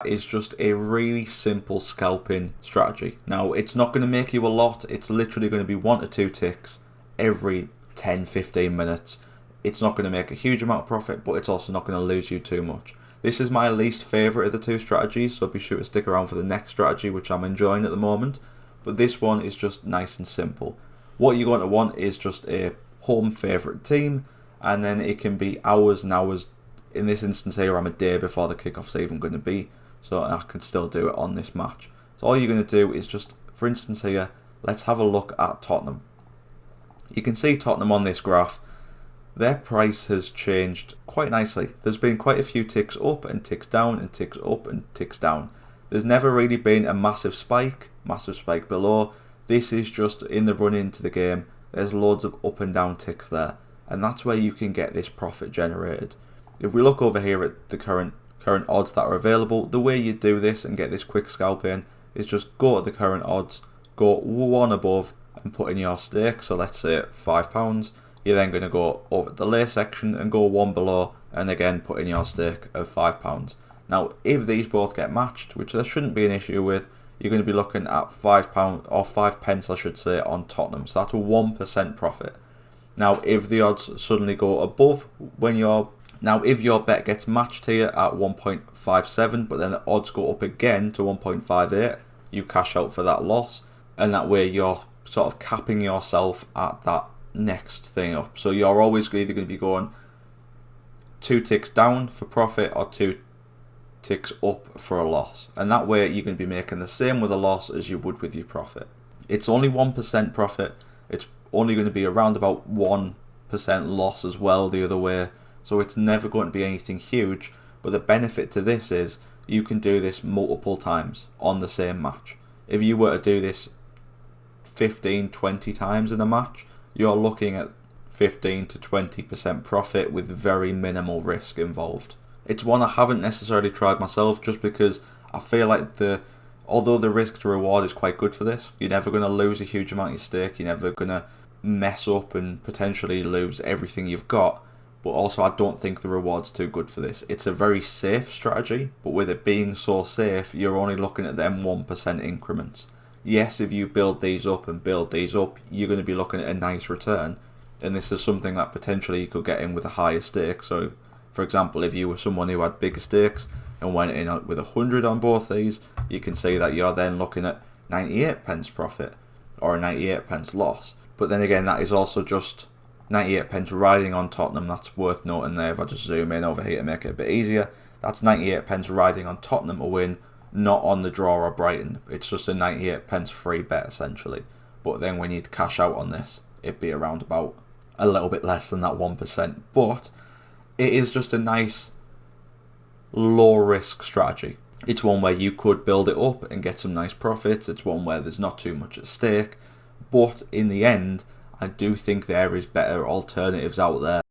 Is just a really simple scalping strategy. Now, it's not going to make you a lot. It's literally going to be 1 to 2 ticks every 10-15 minutes. It's not going to make a huge amount of profit, but it's also not going to lose you too much. This is my least favourite of the two strategies, so be sure to stick around for the next strategy, which I'm enjoying at the moment. But this one is just nice and simple. What you're going to want is just a home favourite team, and then it can be hours and hours. In this instance here, I'm a day before the kickoff's even going to be, so I can still do it on this match. So all you're going to do is just, for instance here, let's have a look at Tottenham. You can see Tottenham on this graph. Their price has changed quite nicely. There's been quite a few ticks up and ticks down and ticks up and ticks down. There's never really been a massive spike below. This is just in the run into the game. There's loads of up and down ticks there, and that's where you can get this profit generated. If we look over here at the current odds that are available, the way you do this and get this quick scalp in is just go to the current odds, go one above and put in your stake. So let's say £5. You're then going to go over the lay section and go one below and again put in your stake of £5. Now, if these both get matched, which there shouldn't be an issue with, you're going to be looking at £5 or 5 pence, I should say, on Tottenham. So that's a 1% profit. Now, if the odds suddenly go above if your bet gets matched here at 1.57, but then the odds go up again to 1.58, you cash out for that loss, and that way you're sort of capping yourself at that next thing up. So you're always either going to be going 2 ticks down for profit or 2 ticks up for a loss, and that way you're going to be making the same with a loss as you would with your profit. It's only 1% profit. It's only going to be around about 1% loss as well the other way. So it's never going to be anything huge, but the benefit to this is you can do this multiple times on the same match. If you were to do this 15-20 times in a match, you're looking at 15 to 20% profit with very minimal risk involved. It's one I haven't necessarily tried myself, just because I feel like although the risk to reward is quite good for this, you're never going to lose a huge amount of your stake, you're never going to mess up and potentially lose everything you've got. But also, I don't think the reward's too good for this. It's a very safe strategy, but with it being so safe, you're only looking at them 1% increments. Yes, if you build these up and build these up, you're going to be looking at a nice return. And this is something that potentially you could get in with a higher stake. So, for example, if you were someone who had bigger stakes and went in with 100 on both these, you can see that you're then looking at 98 pence profit or a 98 pence loss. But then again, that is also just 98 pence riding on Tottenham. That's worth noting there. If I just zoom in over here to make it a bit easier, that's 98 pence riding on Tottenham to win, not on the draw or Brighton. It's just a 98 pence free bet essentially. But then when you cash out on this, it'd be around about a little bit less than that 1%. But it is just a nice low risk strategy. It's one where you could build it up and get some nice profits. It's one where there's not too much at stake. But in the end, I do think there is better alternatives out there.